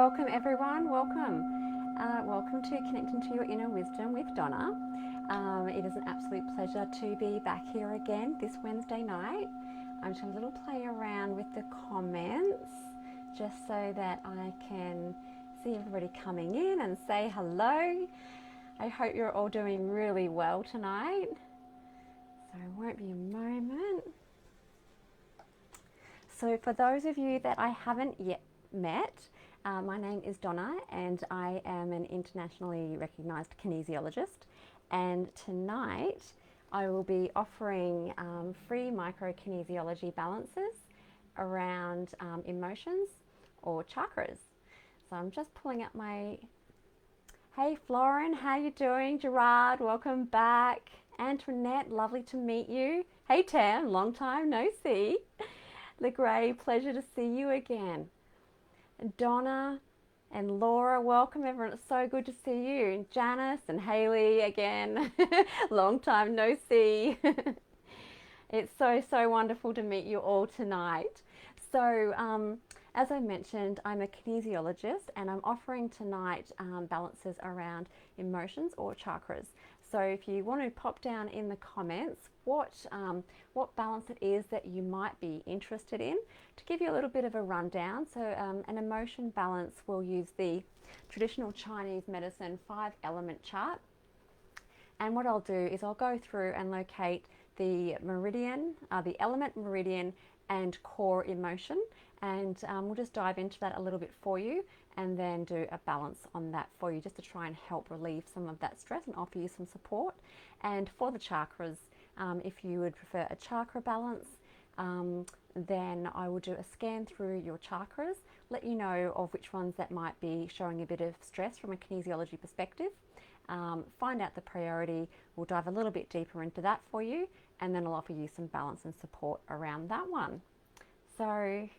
welcome everyone, welcome. Welcome to Connecting to Your Inner Wisdom with Donna. It is an absolute pleasure to be back here again this Wednesday night. I'm just a little play around with the comments just so that I can see everybody coming in and say hello. I hope you're all doing really well tonight. So it won't be a moment. So for those of you that I haven't yet met, my name is Donna and I am an internationally recognised kinesiologist, and tonight I will be offering free micro-kinesiology balances around emotions or chakras. So I'm just pulling up my... Hey Florin, how you doing? Gerard, welcome back. Antoinette, lovely to meet you. Hey Tam, long time no see. LeGray, pleasure to see you again. Donna and Laura, welcome everyone. It's so good to see you. And Janice and Haley again. Long time no see. It's so wonderful to meet you all tonight. So as I mentioned, I'm a kinesiologist and I'm offering tonight balances around emotions or chakras. So if you want to pop down in the comments what balance it is that you might be interested in, to give you a little bit of a rundown. So an emotion balance will use the traditional Chinese medicine 5-element chart. And what I'll do is I'll go through and locate the meridian, the element meridian and core emotion. And we'll just dive into that a little bit for you and then do a balance on that for you just to try and help relieve some of that stress and offer you some support. And for the chakras, if you would prefer a chakra balance, then I will do a scan through your chakras, let you know of which ones that might be showing a bit of stress from a kinesiology perspective. Find out the priority, we'll dive a little bit deeper into that for you, and then I'll offer you some balance and support around that one. So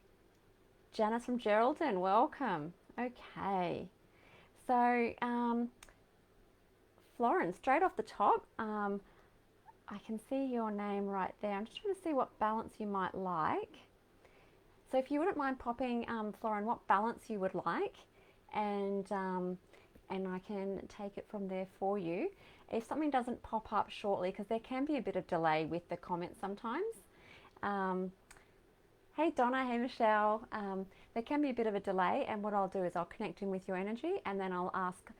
Janice from Geraldton, welcome. Okay, so Florence, straight off the top, I can see your name right there. I'm just trying to see what balance you might like. So if you wouldn't mind popping, Florence, what balance you would like, and I can take it from there for you. If something doesn't pop up shortly, because there can be a bit of delay with the comments sometimes. Hey Donna, hey Michelle, there can be a bit of a delay, and what I'll do is I'll connect in with your energy and then I'll ask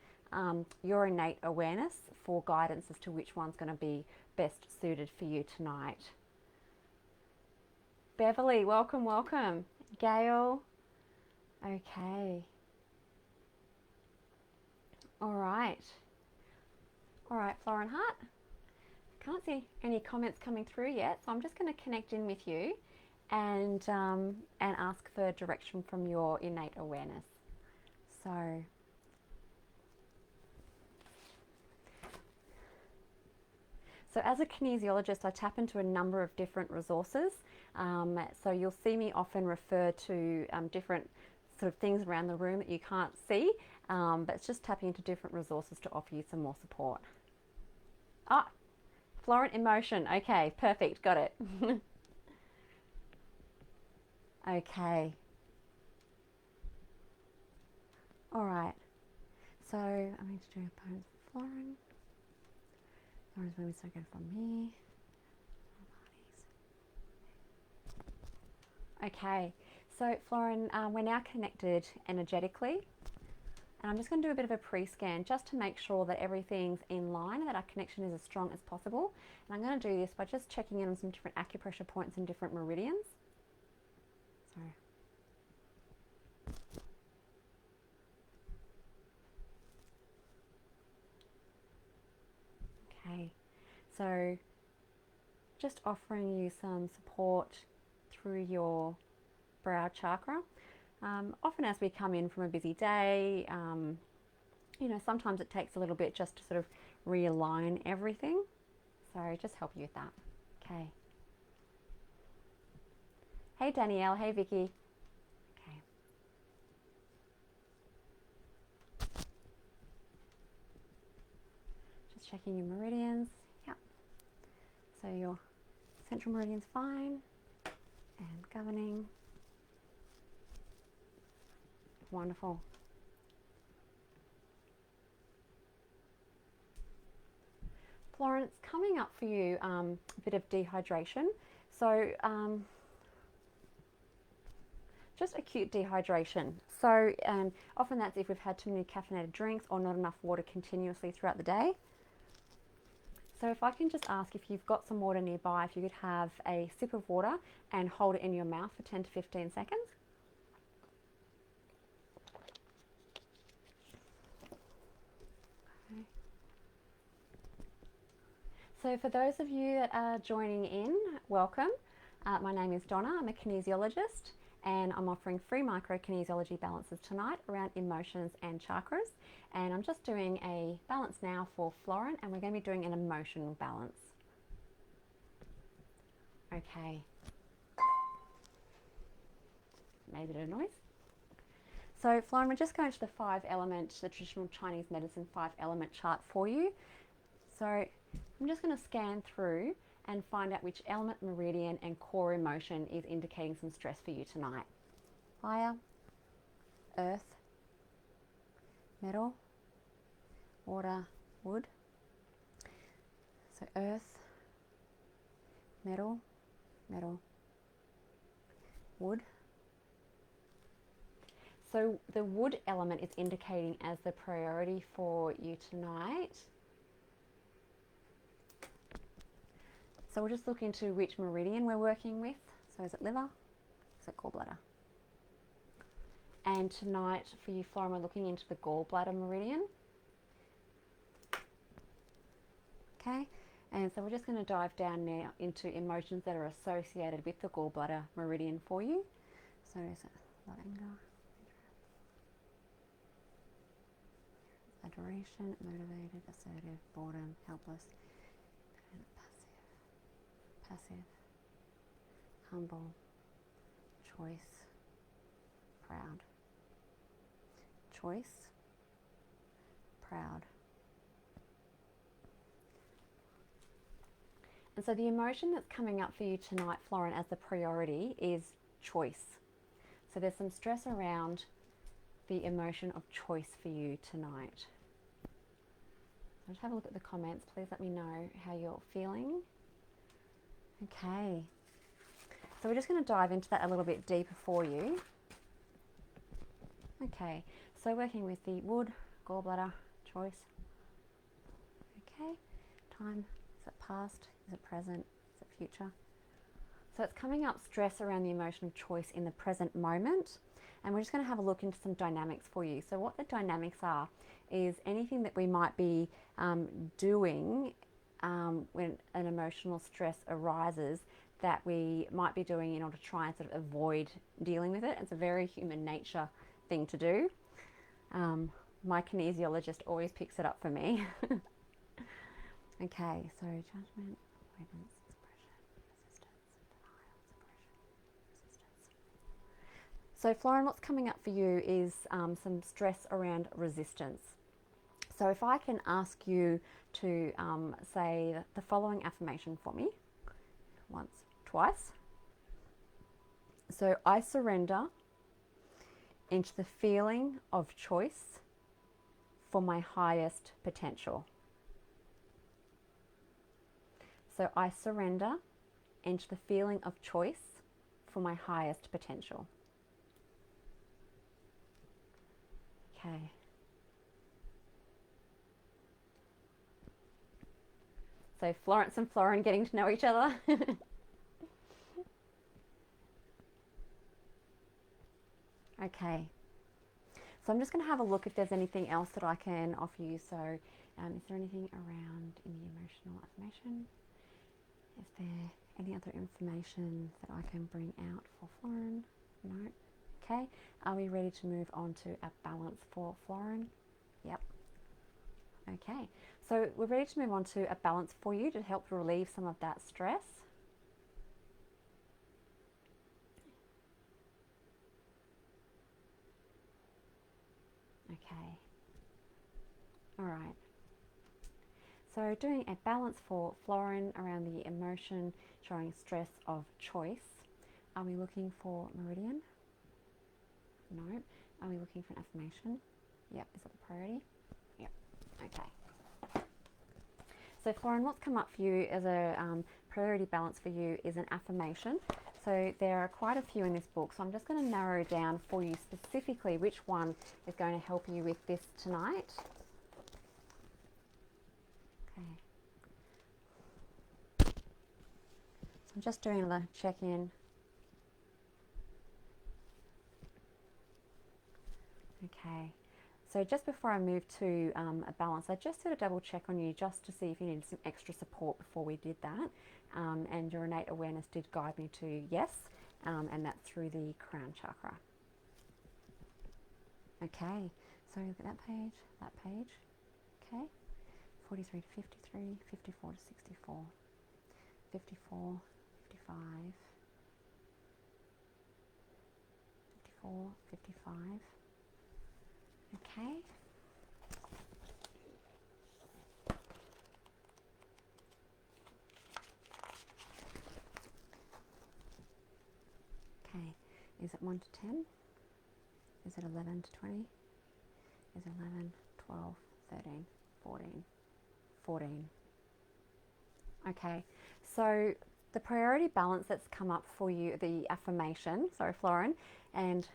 your innate awareness for guidance as to which one's going to be best suited for you tonight. Beverly, welcome, welcome. Gail, okay. All right, Florin Hart, can't see any comments coming through yet, so I'm just going to connect in with you and ask for direction from your innate awareness. So as a kinesiologist, I tap into a number of different resources. So you'll see me often refer to different sort of things around the room that you can't see, but it's just tapping into different resources to offer you some more support. Ah, Florent emotion. Okay, perfect, got it. Okay. All right. So I'm going to do opponents for Florin. Florin's maybe so good from me. Okay. So Florin, we're now connected energetically. And I'm just going to do a bit of a pre-scan just to make sure that everything's in line and that our connection is as strong as possible. And I'm going to do this by just checking in on some different acupressure points and different meridians. Sorry. Okay, so just offering you some support through your brow chakra. Often as we come in from a busy day, you know, sometimes it takes a little bit just to sort of realign everything. So just help you with that. Okay. Hey Danielle, hey Vicky. Okay. Just checking your meridians. Yep. So your central meridian's fine. And governing. Wonderful. Florence, coming up for you a bit of dehydration. So just acute dehydration. So often that's if we've had too many caffeinated drinks or not enough water continuously throughout the day. So if I can just ask if you've got some water nearby, if you could have a sip of water and hold it in your mouth for 10 to 15 seconds. Okay. So for those of you that are joining in, welcome. My name is Donna. I'm a kinesiologist and I'm offering free micro-kinesiology balances tonight around emotions and chakras. And I'm just doing a balance now for Florin, and we're going to be doing an emotional balance. Okay. Made a bit of noise. So Florin, we're just going to the 5-element, the traditional Chinese medicine 5-element chart for you. So I'm just going to scan through and find out which element, meridian and core emotion is indicating some stress for you tonight. Fire, earth, metal, water, wood. So earth, metal, wood. So the wood element is indicating as the priority for you tonight. So we'll just look into which meridian we're working with. So is it liver? Is it gallbladder? And tonight for you, Florin, we're looking into the gallbladder meridian. Okay, and so we're just going to dive down now into emotions that are associated with the gallbladder meridian for you. So is it love, anger, adoration, motivated, assertive, boredom, helpless, passive, humble, choice, proud, choice, proud. And so the emotion that's coming up for you tonight, Florin, as the priority is choice. So there's some stress around the emotion of choice for you tonight. Just have a look at the comments. Please let me know how you're feeling. Okay, so we're just going to dive into that a little bit deeper for you. Okay, so working with the wood, gallbladder, choice. Okay, time, is it past, is it present, is it future? So it's coming up stress around the emotion of choice in the present moment, and we're just going to have a look into some dynamics for you. So what the dynamics are is anything that we might be doing when an emotional stress arises that we might be doing in order to try and sort of avoid dealing with it. It's a very human nature thing to do. My kinesiologist always picks it up for me. Okay, so judgment, avoidance, suppression, resistance, denial, suppression, resistance. So Florin, what's coming up for you is some stress around resistance. So if I can ask you to say the following affirmation for me, once, twice. So I surrender into the feeling of choice for my highest potential. So I surrender into the feeling of choice for my highest potential. Okay. So Florence and Florin getting to know each other. Okay. So I'm just going to have a look if there's anything else that I can offer you. So is there anything around in the emotional affirmation? Is there any other information that I can bring out for Florin? No. Okay. Are we ready to move on to a balance for Florin? Yep. Okay. So we're ready to move on to a balance for you to help relieve some of that stress. Okay. All right. So doing a balance for Florin around the emotion showing stress of choice. Are we looking for meridian? No. Are we looking for an affirmation? Yep. Is that the priority? Yep. Okay. So Florin, what's come up for you as a priority balance for you is an affirmation. So there are quite a few in this book, so I'm just going to narrow down for you specifically which one is going to help you with this tonight. Okay. So I'm just doing a check-in. Okay. So just before I move to a balance, I just did a double check on you just to see if you needed some extra support before we did that. And your innate awareness did guide me to yes, and that's through the crown chakra. Okay, so look at that page, okay. 43 to 53, 54 to 64, 54, 55, 54, 55. Okay. Okay. Is it 1 to 10? Is it 11 to 20? Is it 11, 12, 13, 14, 14? Okay. So the priority balance that's come up for you, the affirmation, sorry, Florin, and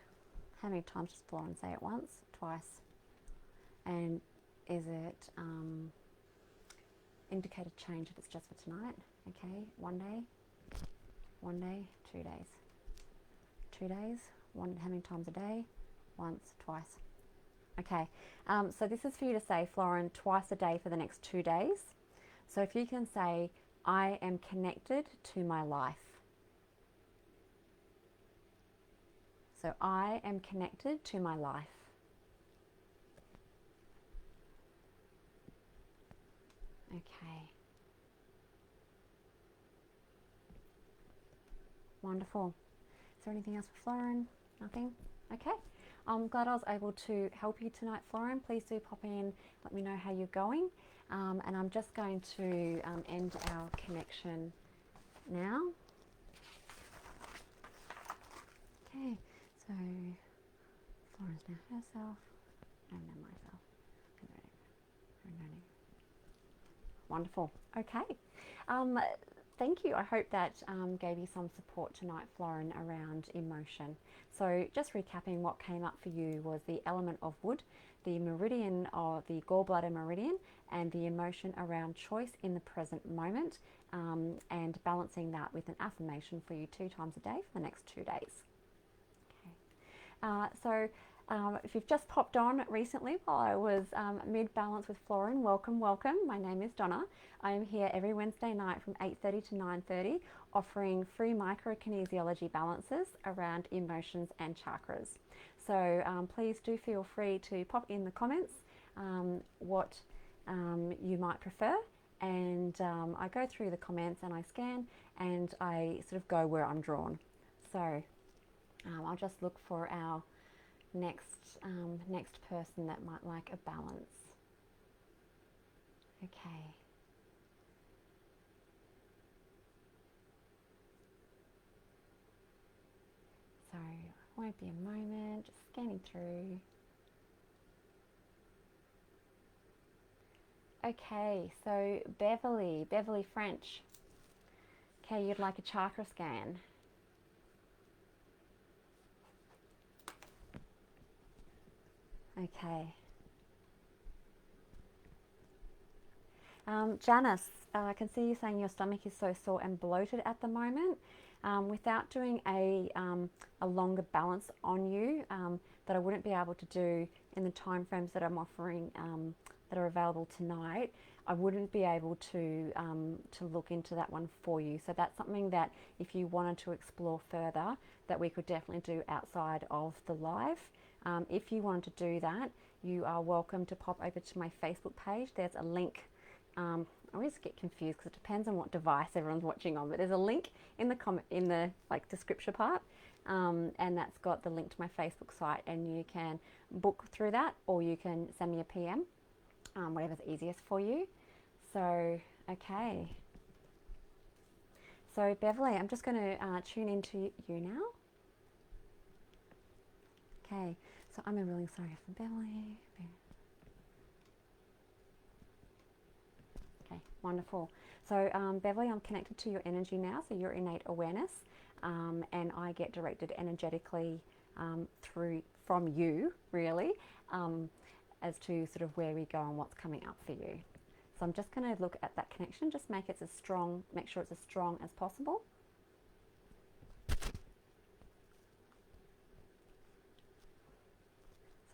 how many times does Florin say it once? Twice. And is it indicated change if it's just for tonight? Okay, 1 day, 1 day, 2 days. 2 days, how many times a day? Once, twice. Okay, so this is for you to say, Florin, twice a day for the next 2 days. So if you can say, I am connected to my life. So I am connected to my life. Okay. Wonderful. Is there anything else for Florin? Nothing? Okay. I'm glad I was able to help you tonight, Florin. Please do pop in, let me know how you're going. And I'm just going to end our connection now. Okay, so Florin's now herself, I'm now myself. Wonderful. Okay. Thank you. I hope that gave you some support tonight, Florin, around emotion. So just recapping, what came up for you was the element of wood, the meridian of the gallbladder meridian, and the emotion around choice in the present moment, and balancing that with an affirmation for you 2 times a day for the next 2 days. Okay. If you've just popped on recently while I was mid-balance with Florin, welcome, welcome. My name is Donna. I am here every Wednesday night from 8:30 to 9:30 offering free micro-kinesiology balances around emotions and chakras. So please do feel free to pop in the comments what you might prefer, and I go through the comments and I scan and I sort of go where I'm drawn. So I'll just look for our next person that might like a balance. Okay. So won't be a moment, just scanning through. Okay, so Beverly French. Okay, you'd like a chakra scan. Okay. Janice, I can see you saying your stomach is so sore and bloated at the moment. Without doing a longer balance on you that I wouldn't be able to do in the time frames that I'm offering that are available tonight, I wouldn't be able to look into that one for you. So that's something that if you wanted to explore further, that we could definitely do outside of the live. If you wanted to do that, you are welcome to pop over to my Facebook page. There's a link. I always get confused because it depends on what device everyone's watching on, but there's a link in the description part, and that's got the link to my Facebook site, and you can book through that, or you can send me a PM, whatever's easiest for you. So okay. So Beverly, I'm just going to tune into you now. Okay, so I'm really sorry for Beverly. Okay. Wonderful. So Beverly, I'm connected to your energy now, so your innate awareness, and I get directed energetically from you, really, as to sort of where we go and what's coming up for you. So I'm just going to look at that connection, just make sure it's as strong as possible.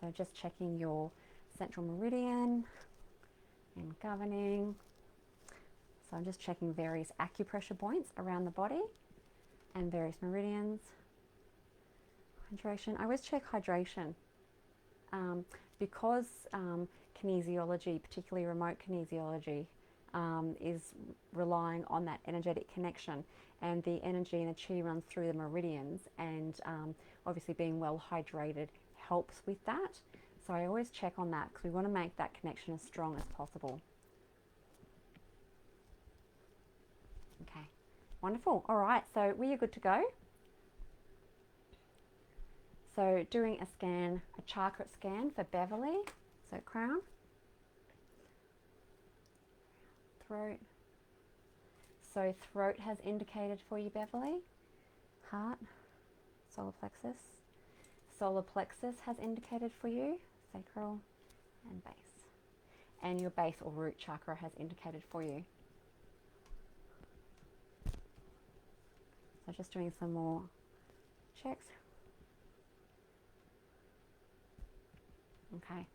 So just checking your central meridian and governing. So I'm just checking various acupressure points around the body and various meridians. Hydration. I always check hydration because kinesiology, particularly remote kinesiology, is relying on that energetic connection, and the energy and the chi runs through the meridians, and obviously being well hydrated helps with that. So I always check on that because we want to make that connection as strong as possible. Okay, wonderful. All right, so we're good to go. So doing a scan, a chakra scan for Beverly. So crown, throat. So throat has indicated for you, Beverly. Heart, solar plexus. Solar plexus has indicated for you, sacral and base. And your base or root chakra has indicated for you. So just doing some more checks. Okay,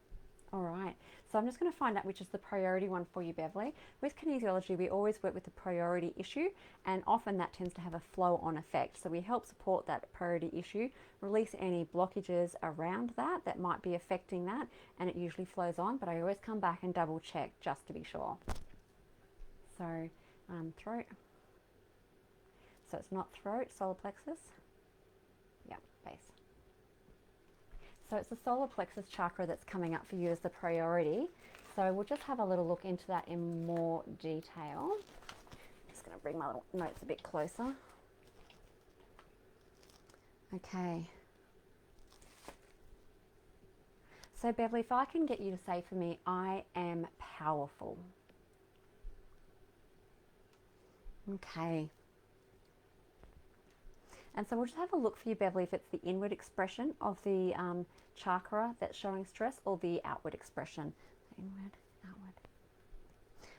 all right. So I'm just going to find out which is the priority one for you, Beverly. With kinesiology, we always work with the priority issue, and often that tends to have a flow-on effect. So we help support that priority issue, release any blockages around that might be affecting that, and it usually flows on, but I always come back and double check just to be sure. So throat. So it's not throat, solar plexus. Yeah, base. So it's the solar plexus chakra that's coming up for you as the priority. So we'll just have a little look into that in more detail. Just going to bring my little notes a bit closer. Okay. So Beverly, if I can get you to say for me, I am powerful. Okay. And so we'll just have a look for you, Beverly, if it's the inward expression of the chakra that's showing stress or the outward expression. Inward, outward.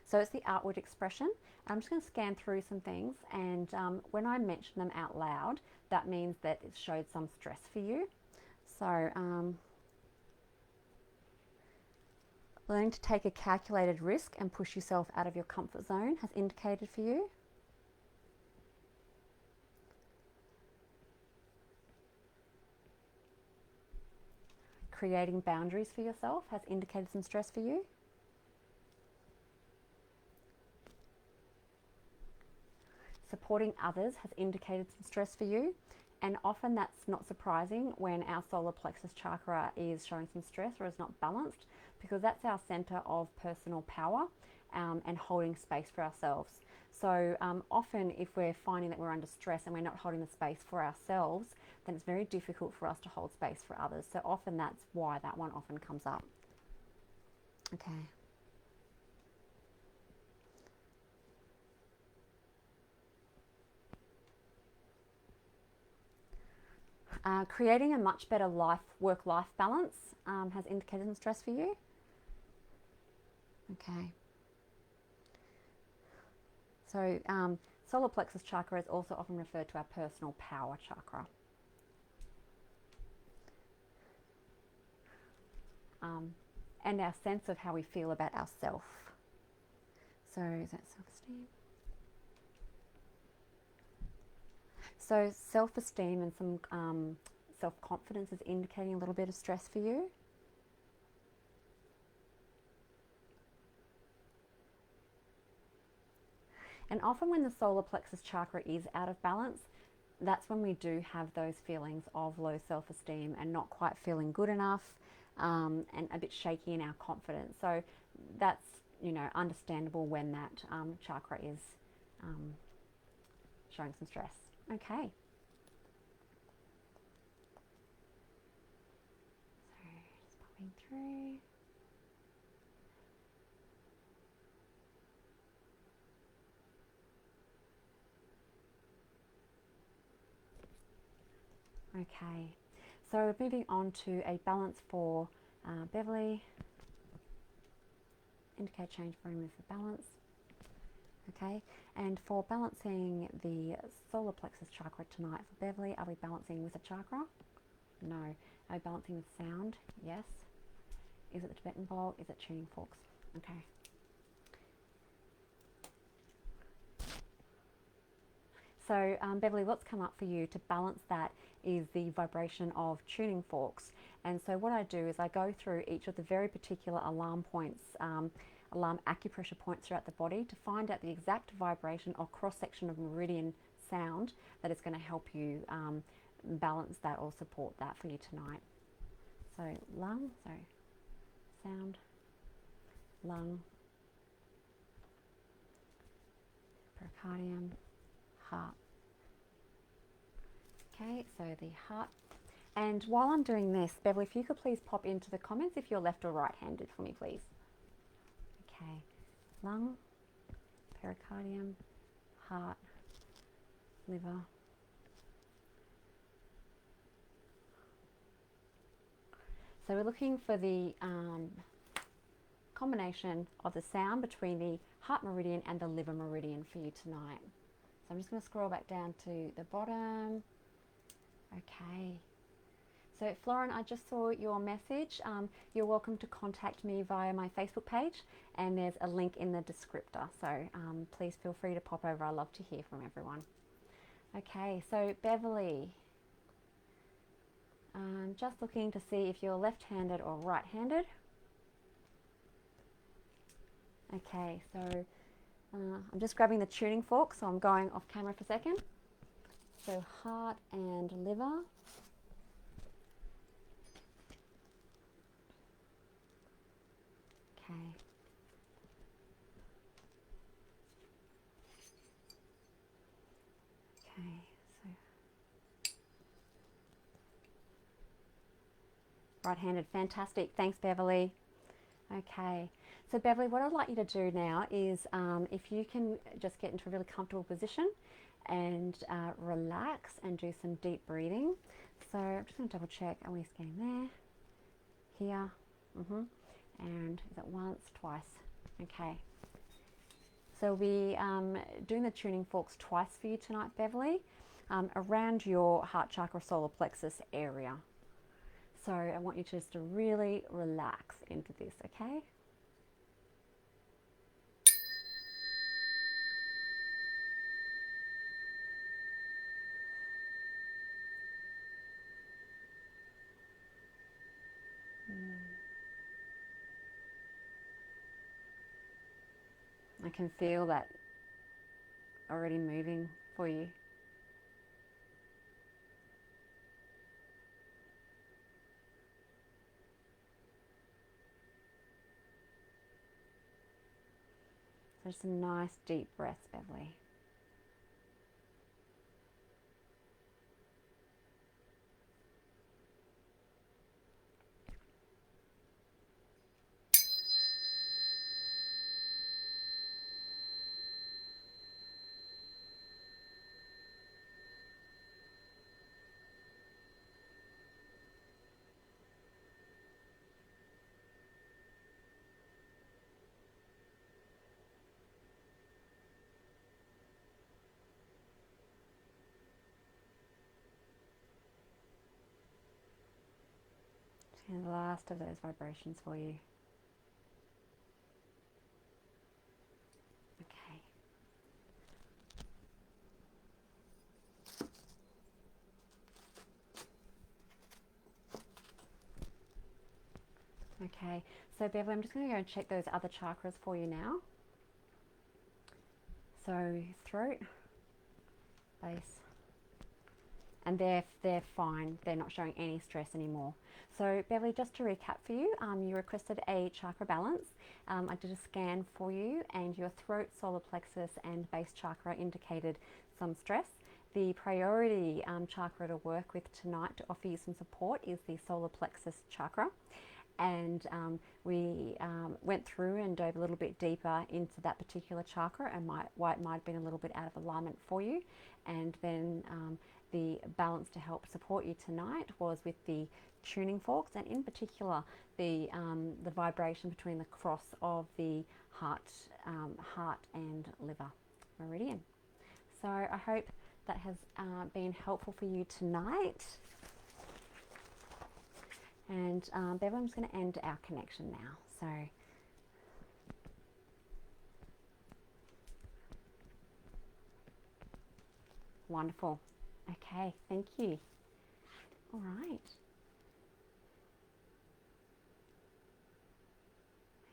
So it's the outward expression. I'm just going to scan through some things, and when I mention them out loud, that means that it showed some stress for you. So learning to take a calculated risk and push yourself out of your comfort zone has indicated for you. Creating boundaries for yourself has indicated some stress for you. Supporting others has indicated some stress for you. And often that's not surprising when our solar plexus chakra is showing some stress or is not balanced, because that's our center of personal power and holding space for ourselves. So often if we're finding that we're under stress and we're not holding the space for ourselves, then it's very difficult for us to hold space for others. So often that's why that one often comes up. Okay. Creating a much better work-life balance has indicated some stress for you. Okay. So solar plexus chakra is also often referred to our personal power chakra. And our sense of how we feel about ourselves. So is that self-esteem? So self-esteem and some self-confidence is indicating a little bit of stress for you. And often when the solar plexus chakra is out of balance, that's when we do have those feelings of low self-esteem and not quite feeling good enough, and a bit shaky in our confidence. So that's, understandable when that chakra is showing some stress. Okay. So just popping through. Okay, so moving on to a balance for Beverly. Indicate change for remove the balance. Okay, and for balancing the solar plexus chakra tonight for Beverly, are we balancing with a chakra? No. Are we balancing with sound? Yes. Is it the Tibetan bowl? Is it tuning forks? Okay. So Beverly, what's come up for you to balance that is the vibration of tuning forks. And so what I do is I go through each of the very particular alarm points, alarm acupressure points throughout the body to find out the exact vibration or cross-section of meridian sound that is going to help you balance that or support that for you tonight. So lung, so sound, lung, pericardium, heart. Okay, so the heart. And while I'm doing this, Beverly, if you could please pop into the comments if you're left or right-handed for me, please. Okay, lung, pericardium, heart, liver. So we're looking for the combination of the sound between the heart meridian and the liver meridian for you tonight. So I'm just going to scroll back down to the bottom. Okay. So Florin, I just saw your message. You're welcome to contact me via my Facebook page, and there's a link in the descriptor. So please feel free to pop over. I love to hear from everyone. Okay, so Beverly, just looking to see if you're left-handed or right-handed. Okay, so I'm just grabbing the tuning fork, so I'm going off camera for a second. So heart and liver. Okay. Okay, so right-handed, fantastic. Thanks, Beverly. Okay, so Beverly, what I'd like you to do now is if you can just get into a really comfortable position and relax and do some deep breathing. So I'm just going to double check. Are we scanning there? Here? And is it once, twice? Okay. So we're doing the tuning forks twice for you tonight, Beverly, around your heart chakra solar plexus area. So I want you just to really relax into this, okay? I can feel that already moving for you. So just some nice deep breaths, Beverly. And the last of those vibrations for you. Okay. Okay, so Beverly, I'm just going to go and check those other chakras for you now. So throat, base, and they're fine. They're not showing any stress anymore. So Beverly, just to recap for you, you requested a chakra balance. I did a scan for you, and your throat, solar plexus, and base chakra indicated some stress. The priority chakra to work with tonight to offer you some support is the solar plexus chakra. and we went through and dove a little bit deeper into that particular chakra and why it might have been a little bit out of alignment for you. And then the balance to help support you tonight was with the tuning forks, and in particular the vibration between the cross of the heart and liver meridian. So I hope that has been helpful for you tonight. And Bev, I'm just going to end our connection now. So wonderful. Okay, thank you. All right.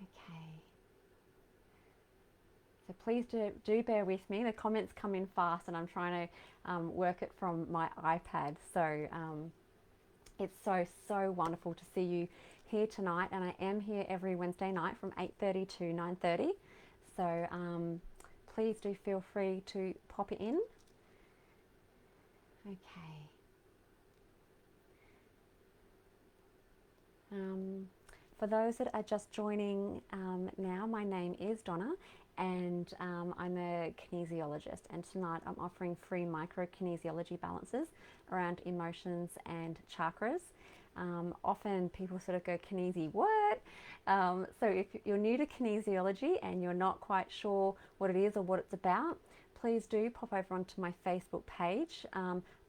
Okay. So please do bear with me. The comments come in fast and I'm trying to work it from my iPad. So it's so wonderful to see you here tonight, and I am here every Wednesday night from 8:30 to 9:30. So please do feel free to pop in. Okay. For those that are just joining now, my name is Donna, and I'm a kinesiologist, and tonight I'm offering free micro kinesiology balances around emotions and chakras. Often people sort of go, kinesi what? So if you're new to kinesiology and you're not quite sure what it is or what it's about, please do pop over onto my Facebook page.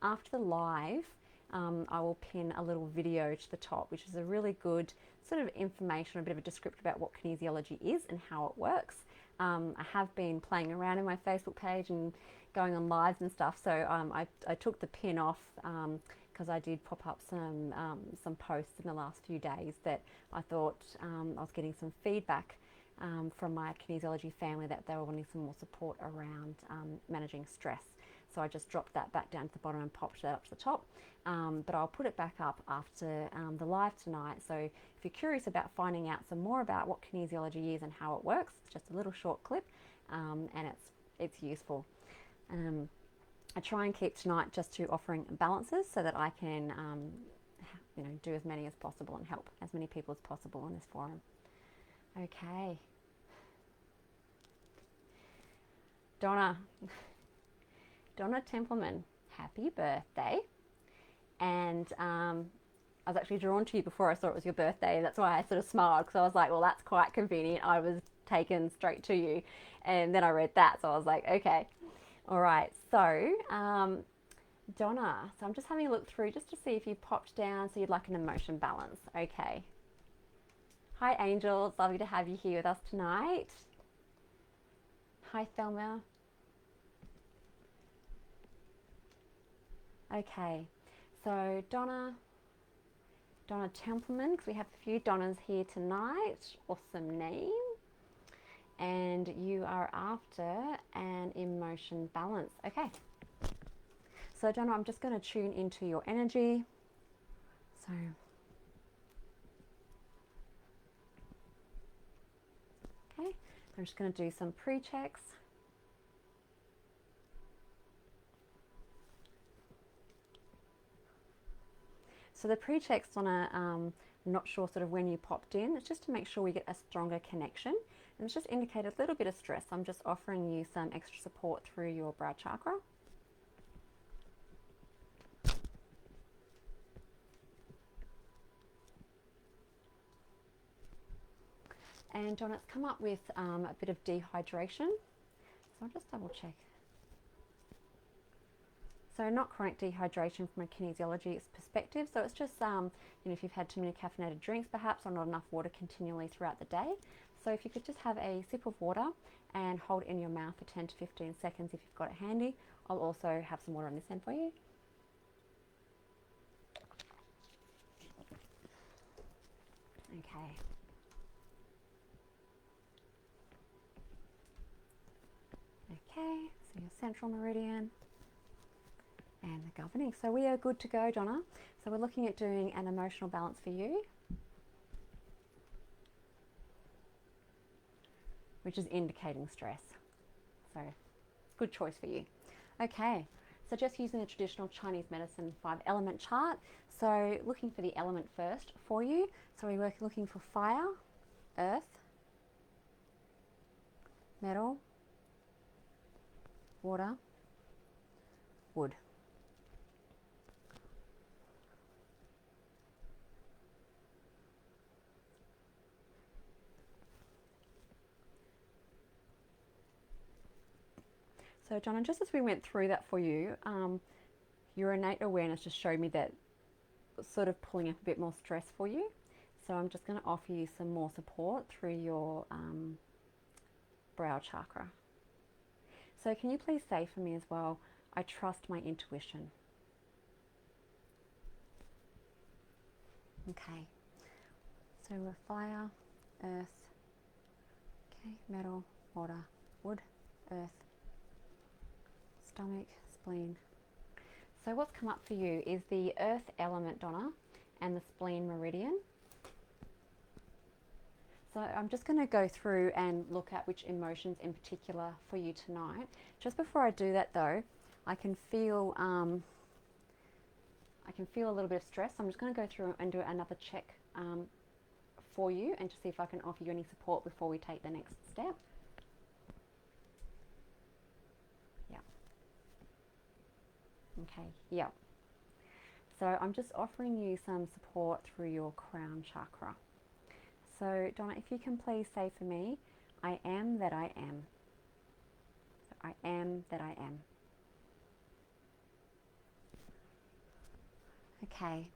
After the live, I will pin a little video to the top, which is a really good sort of information, a bit of a description about what kinesiology is and how it works. I have been playing around in my Facebook page and going on lives and stuff, so I took the pin off because I did pop up some posts in the last few days that I thought I was getting some feedback from my kinesiology family that they were wanting some more support around managing stress. So I just dropped that back down to the bottom and popped that up to the top. But I'll put it back up after the live tonight. So if you're curious about finding out some more about what kinesiology is and how it works, it's just a little short clip, and it's useful. I try and keep tonight just to offering balances so that I can do as many as possible and help as many people as possible in this forum. Okay. Donna Templeman, happy birthday. And I was actually drawn to you before I saw it was your birthday. That's why I sort of smiled, because I was like, well, that's quite convenient. I was taken straight to you. And then I read that, so I was like, okay. All right, so Donna, so I'm just having a look through just to see if you popped down, so you'd like an emotion balance. Okay. Hi, Angel. It's lovely to have you here with us tonight. Hi, Thelma. Okay, so Donna Templeman, because we have a few Donnas here tonight. Awesome name. And you are after an emotion balance. Okay. So Donna, I'm just going to tune into your energy. So okay, I'm just going to do some pre-checks. So the pre-checks, Donna, I'm not sure sort of when you popped in. It's just to make sure we get a stronger connection. And it's just indicated a little bit of stress. I'm just offering you some extra support through your brow chakra. And Donna, it's come up with a bit of dehydration. So I'll just double check. So not chronic dehydration from a kinesiology perspective. So it's just, if you've had too many caffeinated drinks perhaps, or not enough water continually throughout the day. So if you could just have a sip of water and hold it in your mouth for 10 to 15 seconds if you've got it handy. I'll also have some water on this end for you. Okay. Okay, so your central meridian and the governing. So we are good to go, Donna. So we're looking at doing an emotional balance for you, which is indicating stress. So good choice for you. Okay, So just using the traditional Chinese medicine 5-element chart. So looking for the element first for you. So we're looking for fire, earth, metal, water, wood. So Donna, just as we went through that for you, your innate awareness just showed me that sort of pulling up a bit more stress for you. So I'm just going to offer you some more support through your brow chakra. So can you please say for me as well, I trust my intuition. Okay, so we're fire, earth, okay, metal, water, wood, earth, stomach, spleen. So what's come up for you is the earth element, Donna, and the spleen meridian. So I'm just going to go through and look at which emotions in particular for you tonight. Just before I do that though, I can feel a little bit of stress. I'm just going to go through and do another check for you and to see if I can offer you any support before we take the next step. Okay, yeah. So I'm just offering you some support through your crown chakra. So Donna, if you can please say for me, I am that I am. So I am that I am. Okay,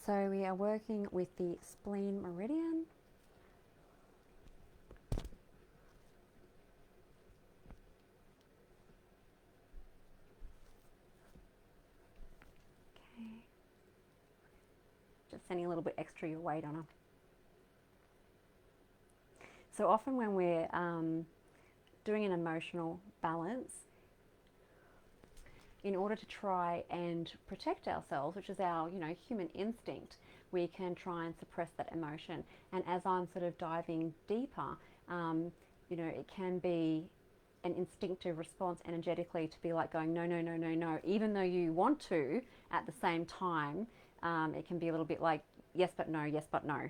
so we are working with the spleen meridian. Just sending a little bit extra your way, Donna. So often when we're doing an emotional balance, in order to try and protect ourselves, which is our, human instinct, we can try and suppress that emotion. And as I'm sort of diving deeper, it can be an instinctive response energetically to be like going, no, no, no, no, no, even though you want to at the same time. It can be a little bit like yes but no, yes but no.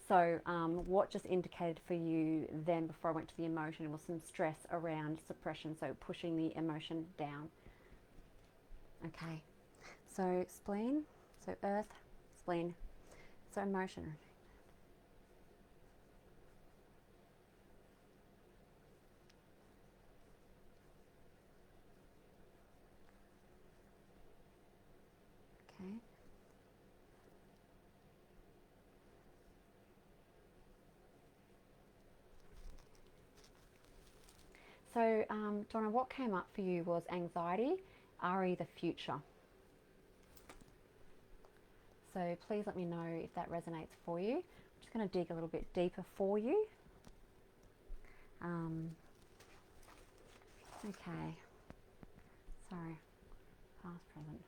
So what just indicated for you then before I went to the emotion was some stress around suppression, so pushing the emotion down. Okay, so spleen, so earth, spleen, so emotion. Okay. So, Donna, what came up for you was anxiety, re the future. So please let me know if that resonates for you. I'm just going to dig a little bit deeper for you. Okay. Sorry. Past, present.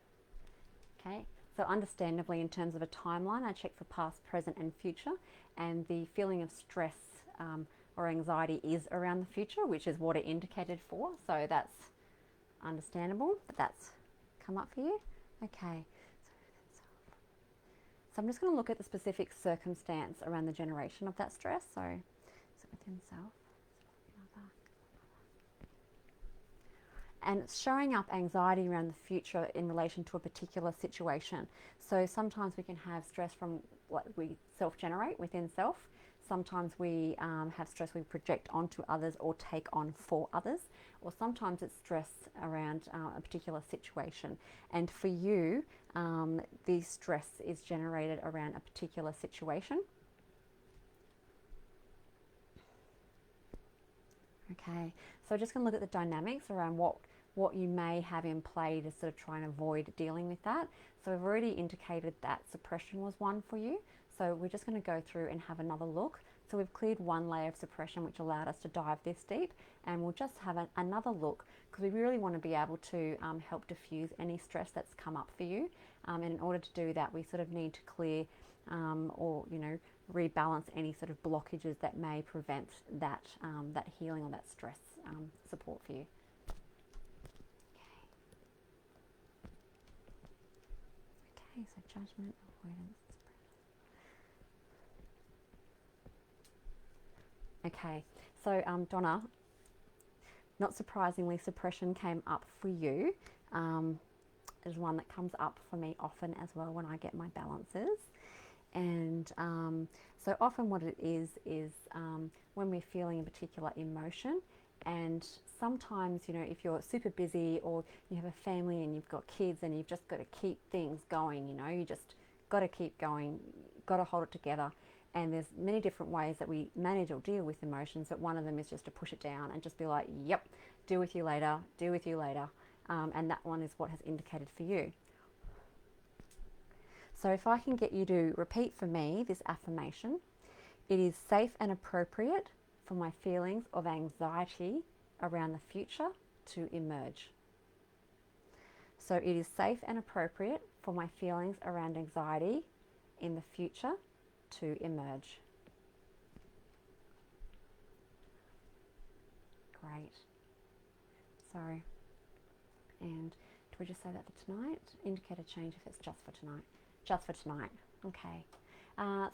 Okay. So understandably, in terms of a timeline, I check for past, present, and future. And the feeling of stress or anxiety is around the future, which is what it indicated for. So that's understandable, but that's come up for you. Okay. So I'm just going to look at the specific circumstance around the generation of that stress. So within self. And it's showing up anxiety around the future in relation to a particular situation. So sometimes we can have stress from what we self-generate within self. Sometimes we have stress we project onto others or take on for others. Or sometimes it's stress around a particular situation. And for you, the stress is generated around a particular situation. Okay, so just going to look at the dynamics around what you may have in play to sort of try and avoid dealing with that. So we've already indicated that suppression was one for you. So we're just going to go through and have another look. So we've cleared one layer of suppression, which allowed us to dive this deep. And we'll just have another look because we really want to be able to help diffuse any stress that's come up for you. And in order to do that, we sort of need to clear or, rebalance any sort of blockages that may prevent that, that healing or that stress support for you. Okay, so judgment, avoidance. Okay, so Donna, not surprisingly, suppression came up for you. Is one that comes up for me often as well when I get my balances. And so often what it is when we're feeling a particular emotion, and sometimes, you know, if you're super busy or you have a family and you've got kids and you've just got to keep things going, you know, you just got to keep going, got to hold it together. And there's many different ways that we manage or deal with emotions, but one of them is just to push it down and just be like, yep, deal with you later, deal with you later. And that one is what has indicated for you. So if I can get you to repeat for me this affirmation: it is safe and appropriate for my feelings of anxiety around the future to emerge. So it is safe and appropriate for my feelings around anxiety in the future to emerge. Great. So, and do we just say that for tonight? Indicate a change if it's just for tonight. Just for tonight. Okay.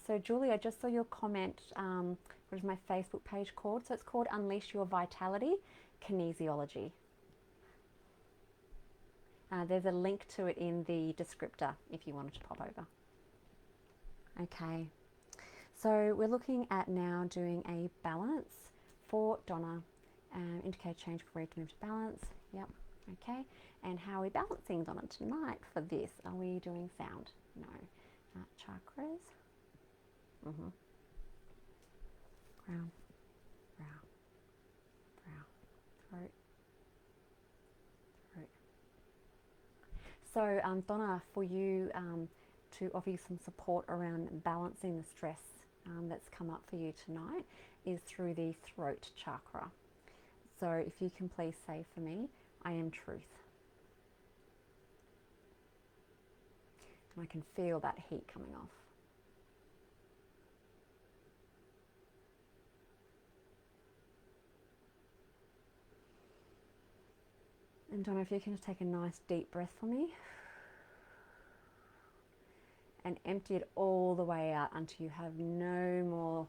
So Julie, I just saw your comment. What is my Facebook page called? So it's called Unleash Your Vitality, Kinesiology. There's a link to it in the descriptor if you wanted to pop over. Okay. So we're looking at now doing a balance for Donna. Indicate change for return to balance. Yep. Okay. And how are we balancing Donna tonight for this? Are we doing sound? No. Chakras. Crown. Brow. Throat. So Donna, for you to offer you some support around balancing the stress that's come up for you tonight is through the throat chakra. So if you can please say for me, I am truth. And I can feel that heat coming off. And Donna, if you can just take a nice deep breath for me and empty it all the way out until you have no more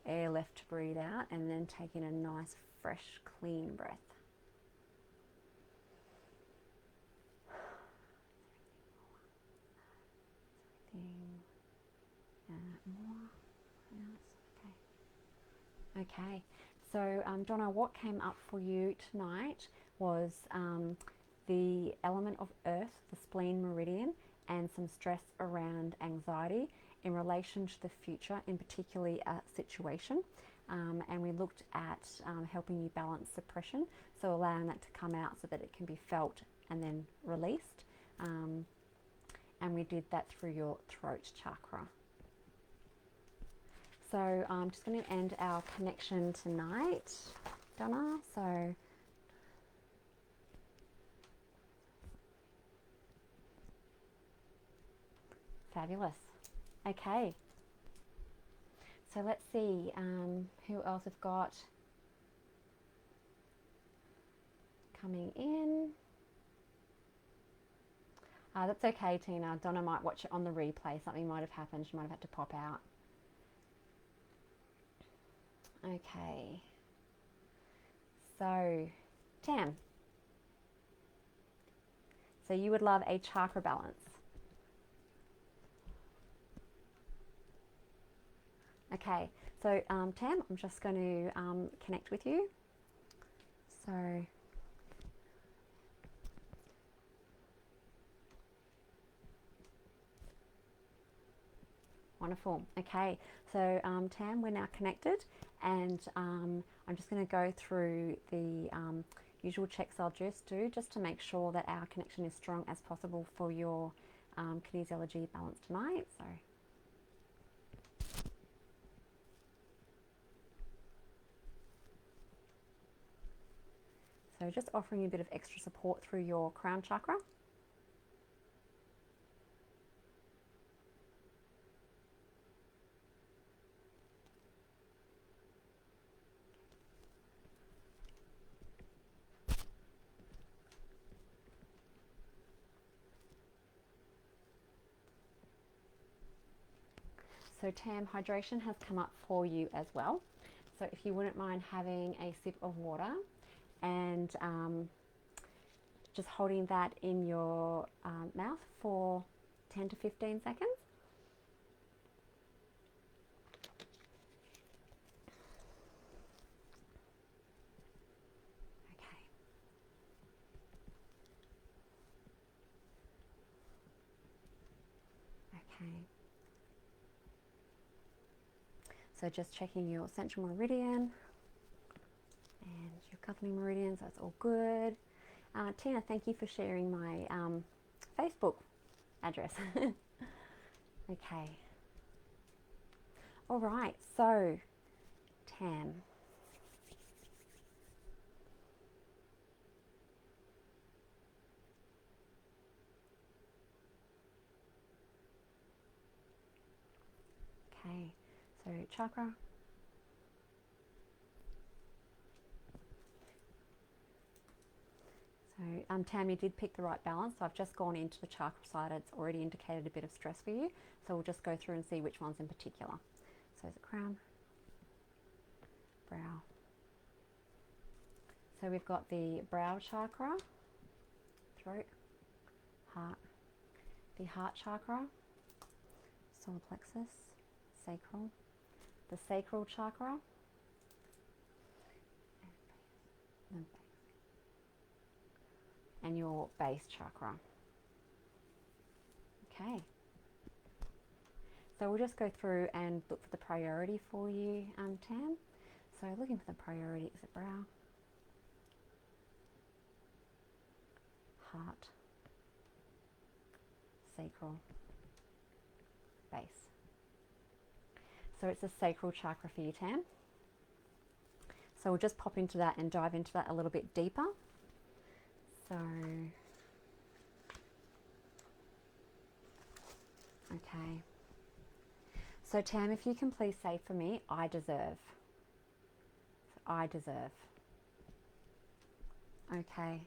air left to breathe out, and then take in a nice, fresh, clean breath. Okay, so Donna, what came up for you tonight was the element of earth, the spleen meridian, and some stress around anxiety in relation to the future, in particularly a situation. And we looked at helping you balance suppression, so allowing that to come out so that it can be felt and then released. And we did that through your throat chakra. So I'm just going to end our connection tonight, Donna. So fabulous. Okay. So let's see who else we've got coming in. That's okay, Tina. Donna might watch it on the replay. Something might have happened. She might have had to pop out. Okay. So, Tam. So you would love a chakra balance. Okay. So, Tam, I'm just going to connect with you. So, wonderful. Okay, so Tam, we're now connected, and I'm just going to go through the usual checks I'll just do just to make sure that our connection is strong as possible for your kinesiology balance tonight. So just offering you a bit of extra support through your crown chakra. So Tam, hydration has come up for you as well. So if you wouldn't mind having a sip of water and just holding that in your mouth for 10 to 15 seconds. Okay. So just checking your central meridian and your governing meridian, so it's all good. Tina, thank you for sharing my Facebook address. Okay. All right, so Tam. Okay, so chakra. So Tam, you did pick the right balance. So I've just gone into the chakra side. It's already indicated a bit of stress for you. So we'll just go through and see which ones in particular. So the crown, brow. So we've got the brow chakra, throat, heart, the heart chakra, solar plexus, sacral, the sacral chakra, and your base chakra. Okay. So we'll just go through and look for the priority for you, Tam. So looking for the priority, is it brow, heart, sacral, base. So it's the sacral chakra for you, Tam. So we'll just pop into that and dive into that a little bit deeper. So, okay. So Tam, if you can please say for me, I deserve. So I deserve. Okay.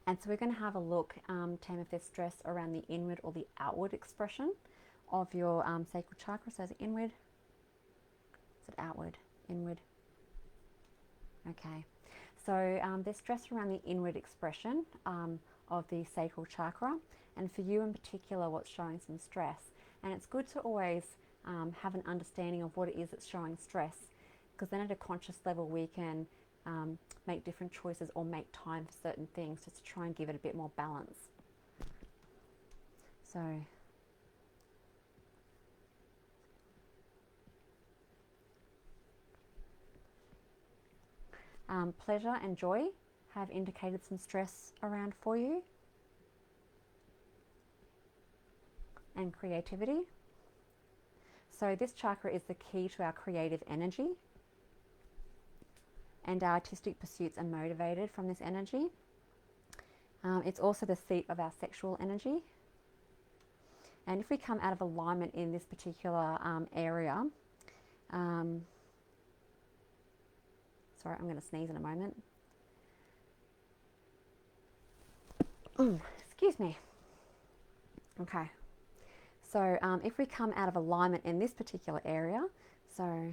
And so we're going to have a look, Tam, if there's stress around the inward or the outward expression of your sacral chakra. So is it inward? Is it outward? Inward? Okay. So there's stress around the inward expression of the sacral chakra, and for you in particular, what's showing some stress. And it's good to always have an understanding of what it is that's showing stress, because then at a conscious level we can make different choices or make time for certain things just to try and give it a bit more balance. So pleasure and joy have indicated some stress around for you, and creativity. So this chakra is the key to our creative energy, and our artistic pursuits are motivated from this energy. It's also the seat of our sexual energy. And if we come out of alignment in this particular area, sorry, I'm going to sneeze in a moment. Excuse me. Okay. So if we come out of alignment in this particular area, so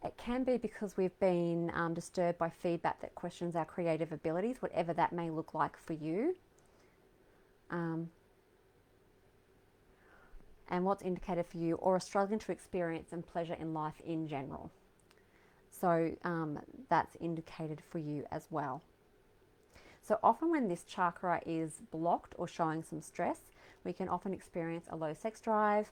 it can be because we've been disturbed by feedback that questions our creative abilities, whatever that may look like for you. And what's indicated for you, or are struggling to experience and pleasure in life in general. So that's indicated for you as well. So often when this chakra is blocked or showing some stress, we can often experience a low sex drive,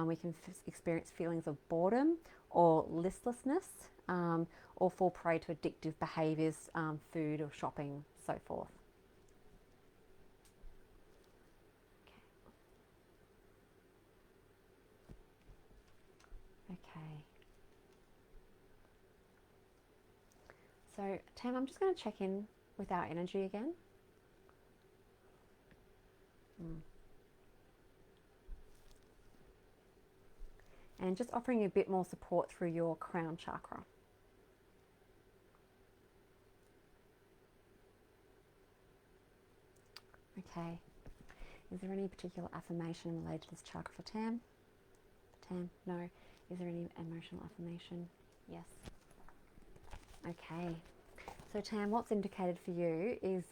we can experience feelings of boredom or listlessness, or fall prey to addictive behaviours, food or shopping, so forth. Okay. So Tam, I'm just going to check in with our energy again. And just offering you a bit more support through your crown chakra. Okay. Is there any particular affirmation related to this chakra for Tam? Tam? No. Is there any emotional affirmation? Yes. Okay. So Tam, what's indicated for you is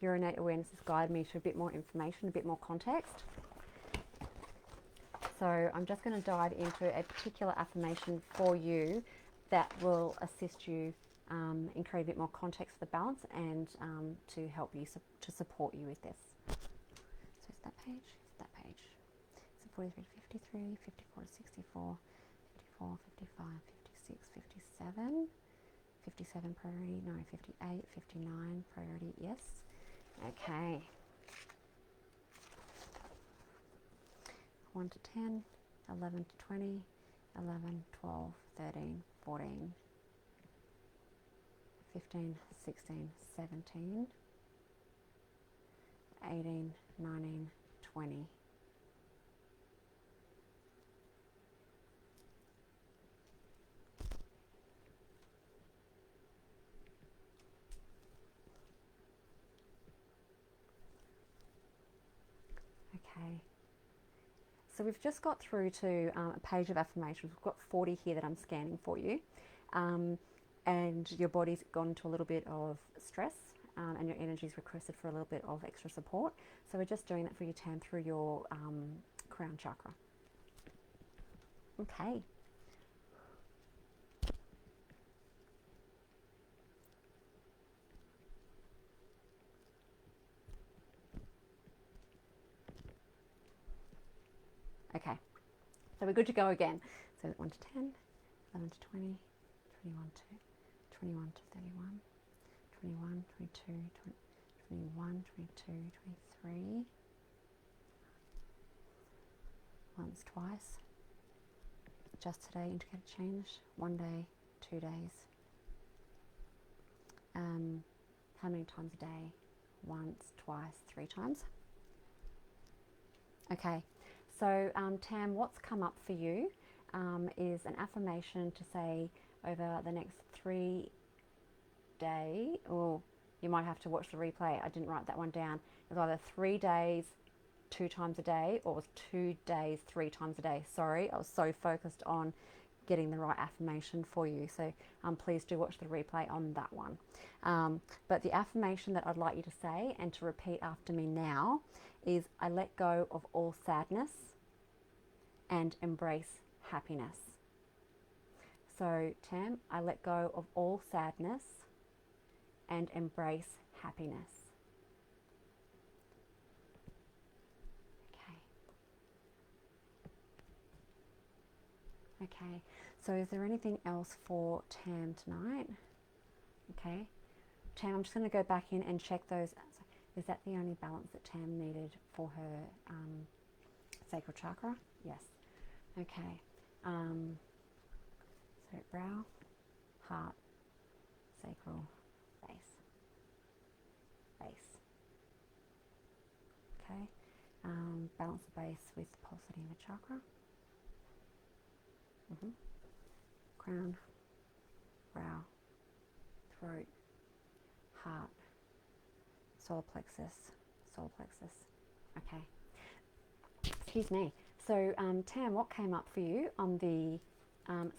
your innate awareness has guided me to a bit more information, a bit more context. So I'm just going to dive into a particular affirmation for you that will assist you in creating a bit more context for the balance and to help you, to support you with this. So it's that page, So 43 to 53, 54 to 64, 54, 55, 56, 57. 57 priority, no, 58, 59 priority, yes. Okay. 1 to 10, 11 to 20, 11, 12, 13, 14, 15, 16, 17, 18, 19, 20. Okay. So we've just got through to a page of affirmations. We've got 40 here that I'm scanning for you. And your body's gone into a little bit of stress and your energy's requested for a little bit of extra support. So we're just doing that for you, Tam, through your crown chakra. Okay. Okay, so we're good to go again. So 1 to 10, 11 to 20, 21 to 21 to 31, 21, 22, 21, 22, 23. Once, twice. Just today, indicated change. 1 day, 2 days. How many times a day? Once, twice, 3 times. Okay. So, Tam, what's come up for you is an affirmation to say over the next 3 days, or you might have to watch the replay. I didn't write that one down. It's either 3 days, 2 times a day, or it was 2 days, 3 times a day. Sorry, I was so focused on getting the right affirmation for you. So please do watch the replay on that one. But the affirmation that I'd like you to say and to repeat after me now is, I let go of all sadness and embrace happiness. So Tam, I let go of all sadness and embrace happiness. Okay, so is there anything else for Tam tonight? Okay, Tam, I'm just going to go back in and check those. Is that the only balance that Tam needed for her sacral chakra? Yes. Okay, so brow, heart, sacral, base. Okay, balance the base with pulsating the chakra. Crown, brow, throat, heart, solar plexus. Okay. Excuse me. So, Tam, what came up for you on the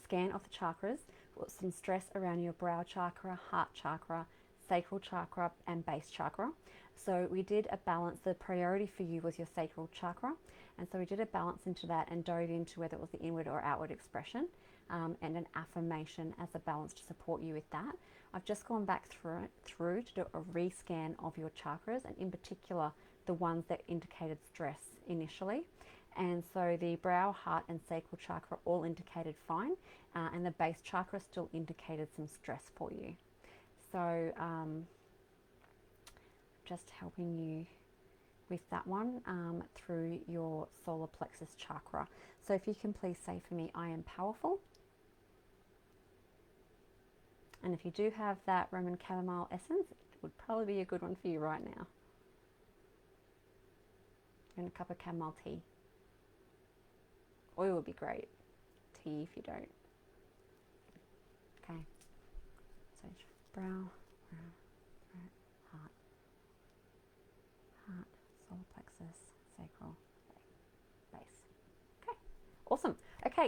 scan of the chakras was some stress around your brow chakra, heart chakra, sacral chakra, and base chakra. So we did a balance. The priority for you was your sacral chakra. And so we did a balance into that and dove into whether it was the inward or outward expression and an affirmation as a balance to support you with that. I've just gone back through to do a rescan of your chakras, and in particular the ones that indicated stress initially. And so the brow, heart and sacral chakra all indicated fine, and the base chakra still indicated some stress for you. So just helping you with that one through your solar plexus chakra. So if you can please say for me, I am powerful. And if you do have that Roman chamomile essence, it would probably be a good one for you right now. And a cup of chamomile tea. Oil would be great. Tea if you don't. Okay. So brow, throat, heart,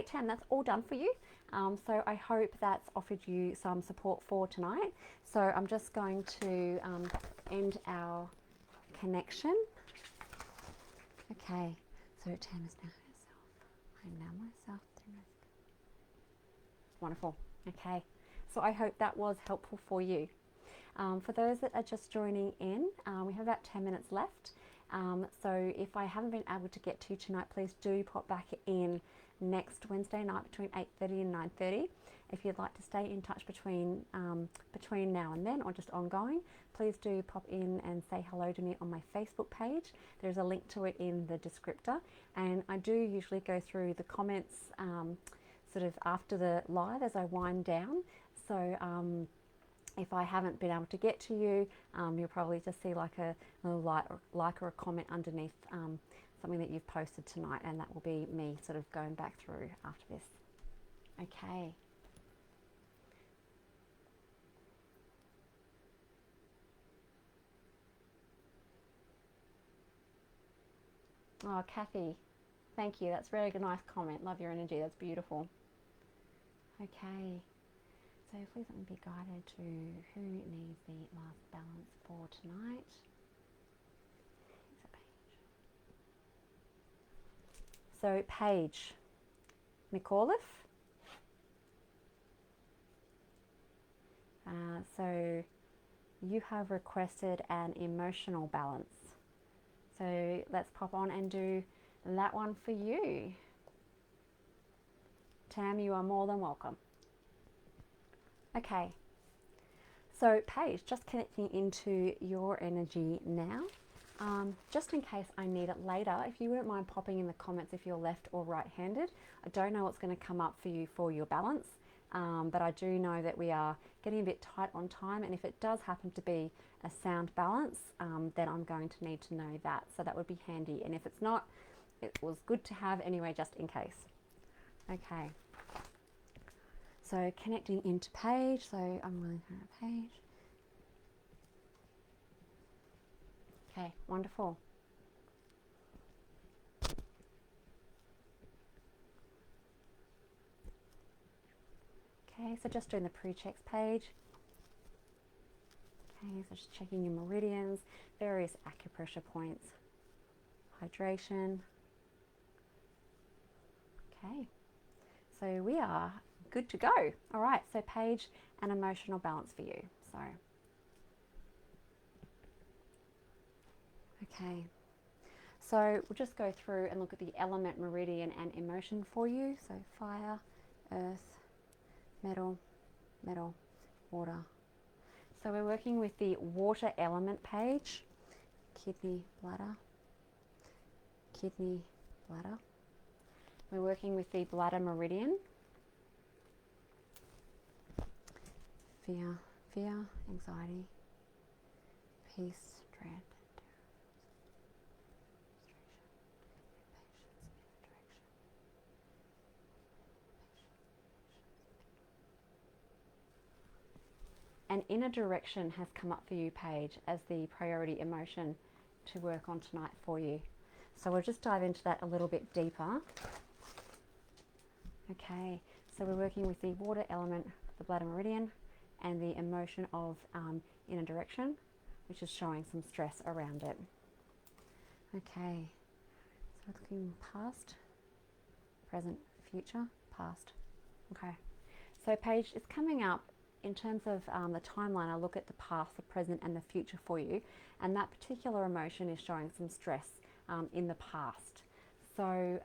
great, Tam, that's all done for you. So I hope that's offered you some support for tonight. So I'm just going to end our connection. Okay, so Tam is now herself. I'm now myself. Wonderful. Okay, so I hope that was helpful for you. For those that are just joining in, we have about 10 minutes left. So if I haven't been able to get to you tonight, please do pop back in next Wednesday night between 8:30 and 9:30. If you'd like to stay in touch between now and then, or just ongoing, please do pop in and say hello to me on my Facebook page. There's a link to it in the descriptor, and I do usually go through the comments sort of after the live as I wind down. So if I haven't been able to get to you, you'll probably just see like a little like or a comment underneath something that you've posted tonight, and that will be me sort of going back through after this. Okay. Oh, Kathy, thank you. That's a really nice comment. Love your energy. That's beautiful. Okay. So please let me be guided to who needs the last balance for tonight. So Paige McAuliffe. So you have requested an emotional balance. So let's pop on and do that one for you. Tam, you are more than welcome. Okay, so Paige, just connecting into your energy now. Just in case I need it later, if you wouldn't mind popping in the comments if you're left or right-handed. I don't know what's going to come up for you for your balance, but I do know that we are getting a bit tight on time, and if it does happen to be a sound balance, then I'm going to need to know that, so that would be handy. And if it's not, it was good to have anyway, just in case. Okay. So connecting into Paige, so I'm willing her a Paige. Okay, wonderful. Okay, so just doing the pre-checks page. Okay, so just checking your meridians, various acupressure points, hydration. Okay, so we are good to go. All right, so Paige, an emotional balance for you. So, okay. So we'll just go through and look at the element, meridian, and emotion for you. So fire, earth, metal, metal, water. So we're working with the water element page, kidney, bladder, kidney, bladder. We're working with the bladder meridian, fear, fear, anxiety, peace, dread, and inner direction has come up for you, Paige, as the priority emotion to work on tonight for you. So we'll just dive into that a little bit deeper. Okay, so we're working with the water element, the bladder meridian, and the emotion of inner direction, which is showing some stress around it. Okay, so looking past, present, future, past. Okay, so Paige, it's coming up in terms of the timeline. I look at the past, the present, and the future for you, and that particular emotion is showing some stress in the past. So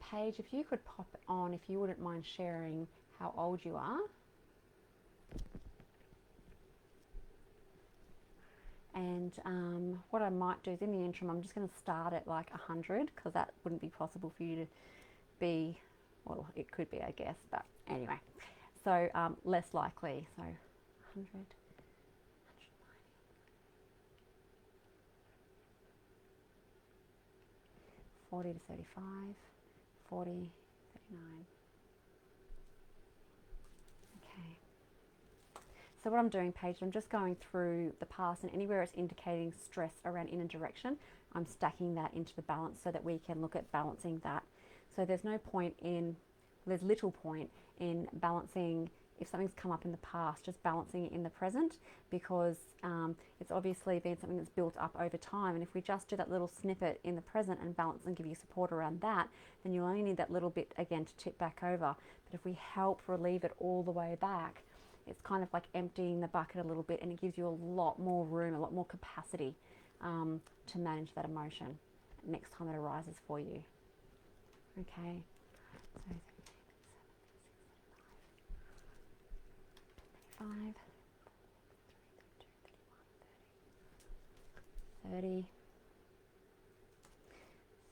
Paige, if you could pop on, if you wouldn't mind sharing how old you are. And what I might do is, in the interim, I'm just going to start at like 100, because that wouldn't be possible for you to be, well, it could be, I guess, but anyway. So less likely, so 100, 190, 40 to 35, 40, 39. Okay. So what I'm doing, Paige, I'm just going through the past, and anywhere it's indicating stress around inner direction, I'm stacking that into the balance so that we can look at balancing that So there's little point in balancing, if something's come up in the past, just balancing it in the present, because it's obviously been something that's built up over time. And if we just do that little snippet in the present and balance and give you support around that, then you'll only need that little bit again to tip back over. But if we help relieve it all the way back, it's kind of like emptying the bucket a little bit, and it gives you a lot more room, a lot more capacity to manage that emotion next time it arises for you. Okay, so 5, 30,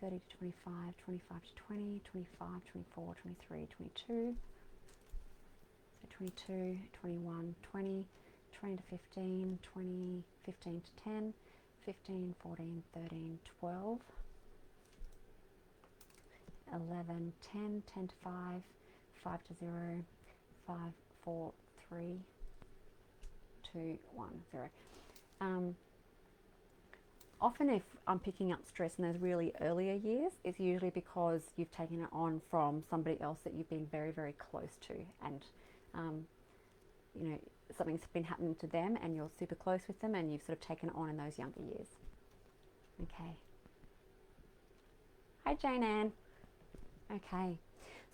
30 to 25, 25 to 20, 25, 24, 23, 22, so 22, 21, 20, 20 to 15, 20, 15 to 10, 15, 14, 13, 12, 11, 10, 10 to 5, 5 to 0, 5, 4, 3, 2, 1, 0. Often if I'm picking up stress in those really earlier years, it's usually because you've taken it on from somebody else that you've been very, very close to, and you know, something's been happening to them and you're super close with them, and you've sort of taken it on in those younger years. Okay. Hi, Jane Ann. Okay.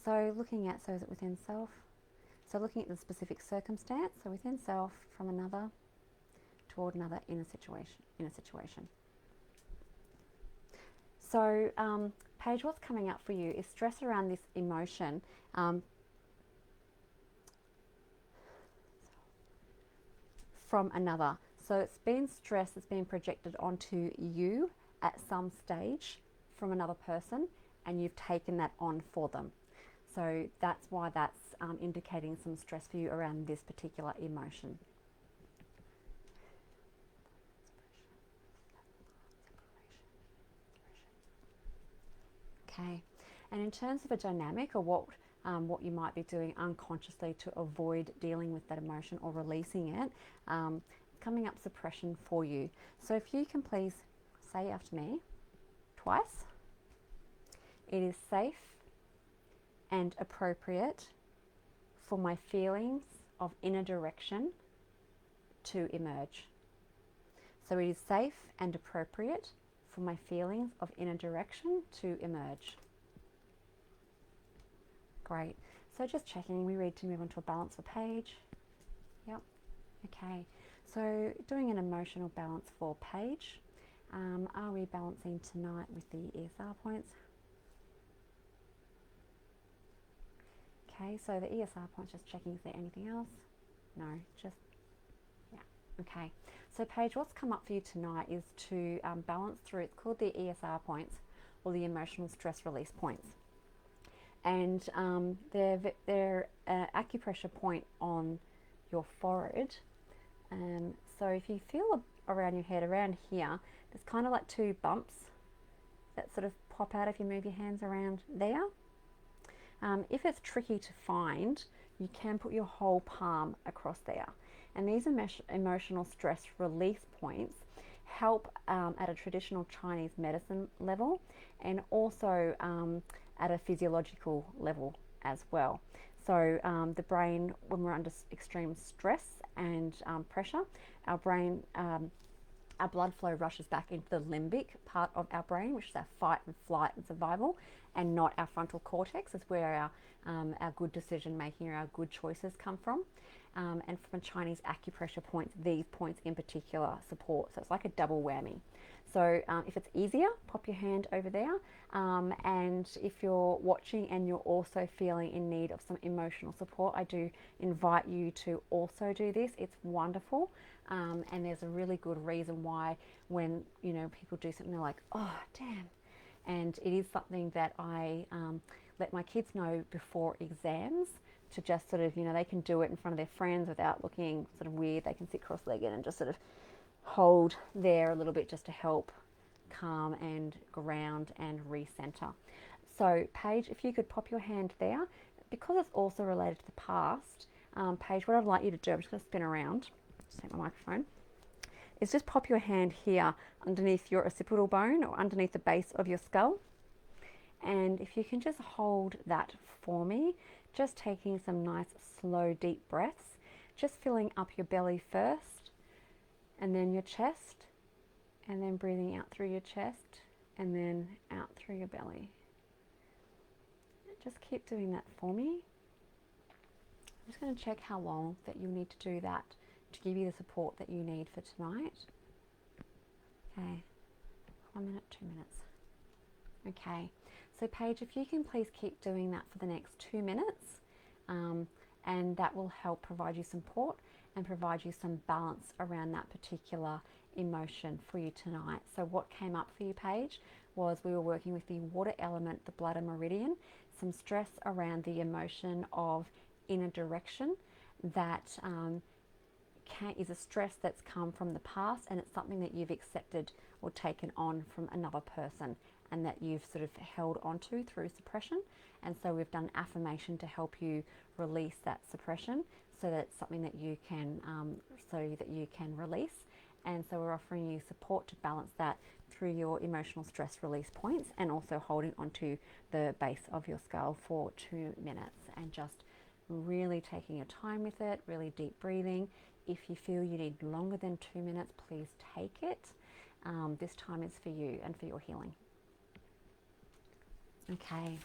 So looking at, so is it within self? So looking at the specific circumstance, so within self, from another, toward another, in a situation. So Paige, what's coming up for you is stress around this emotion. From another. So it's been stress that's been projected onto you at some stage from another person, and you've taken that on for them. So that's why that's indicating some stress for you around this particular emotion. Okay, and in terms of a dynamic, or what you might be doing unconsciously to avoid dealing with that emotion or releasing it, coming up suppression for you. So if you can please say after me twice. It is safe and appropriate for my feelings of inner direction to emerge. So it is safe and appropriate for my feelings of inner direction to emerge. Great. So just checking, we ready to move on to a balance for Paige? Yep. Okay. So doing an emotional balance for Paige. Are we balancing tonight with the ESR points? Okay, so the ESR points, just checking, is there anything else? No, just, yeah, okay. So Paige, what's come up for you tonight is to balance through, it's called the ESR points, or the emotional stress release points. And they're acupressure point on your forehead. So if you feel around your head, around here, there's kind of like two bumps that sort of pop out if you move your hands around there. If it's tricky to find, you can put your whole palm across there. And these emotional stress release points help at a traditional Chinese medicine level, and also at a physiological level as well. So the brain, when we're under extreme stress and pressure, our brain, our blood flow rushes back into the limbic part of our brain, which is our fight and flight and survival, and not our frontal cortex, is where our good decision making or our good choices come from. And from a Chinese acupressure points, these points in particular support. So it's like a double whammy. So if it's easier, pop your hand over there. And if you're watching and you're also feeling in need of some emotional support, I do invite you to also do this. It's wonderful. And there's a really good reason why when, you know, people do something, they're like, oh, damn. And it is something that I let my kids know before exams, to just sort of, you know, they can do it in front of their friends without looking sort of weird. They can sit cross-legged and just sort of hold there a little bit, just to help calm and ground and recenter. So Paige, if you could pop your hand there, because it's also related to the past, Paige, what I'd like you to do, I'm just going to spin around, just take my microphone, is just pop your hand here underneath your occipital bone, or underneath the base of your skull. And if you can just hold that for me, just taking some nice slow deep breaths, just filling up your belly first and then your chest, and then breathing out through your chest and then out through your belly. Just keep doing that for me. I'm just going to check how long that you'll need to do that to give you the support that you need for tonight. Okay, 1 minute, 2 minutes. Okay, so Paige, if you can please keep doing that for the next 2 minutes, and that will help provide you support and provide you some balance around that particular emotion for you tonight. So what came up for you, Paige, was we were working with the water element, the bladder meridian, some stress around the emotion of inner direction that is a stress that's come from the past, and it's something that you've accepted or taken on from another person and that you've sort of held onto through suppression. And so we've done affirmation to help you release that suppression so that it's something that you can release. And so we're offering you support to balance that through your emotional stress release points, and also holding onto the base of your skull for 2 minutes and just really taking your time with it, really deep breathing. If you feel you need longer than 2 minutes, please take it. This time is for you and for your healing. Okay.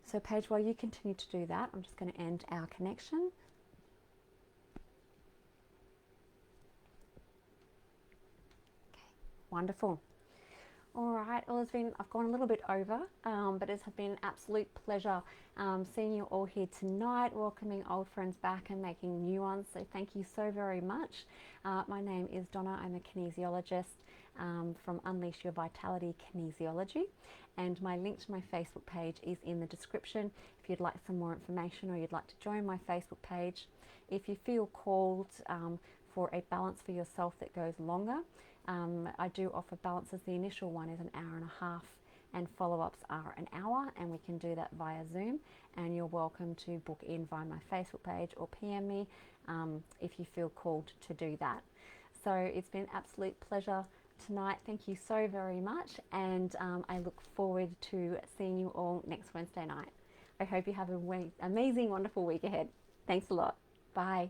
So Paige, while you continue to do that, I'm just going to end our connection. Okay, wonderful. All right, well, I've gone a little bit over, but it's been an absolute pleasure seeing you all here tonight, welcoming old friends back and making new ones. So thank you so very much. My name is Donna. I'm a kinesiologist from Unleash Your Vitality Kinesiology, and my link to my Facebook page is in the description if you'd like some more information or you'd like to join my Facebook page. If you feel called for a balance for yourself that goes longer, I do offer balances. The initial one is an hour and a half, and follow-ups are an hour, and we can do that via Zoom. And you're welcome to book in via my Facebook page or PM me if you feel called to do that. So it's been an absolute pleasure tonight. Thank you so very much, and I look forward to seeing you all next Wednesday night. I hope you have an amazing, wonderful week ahead. Thanks a lot. Bye.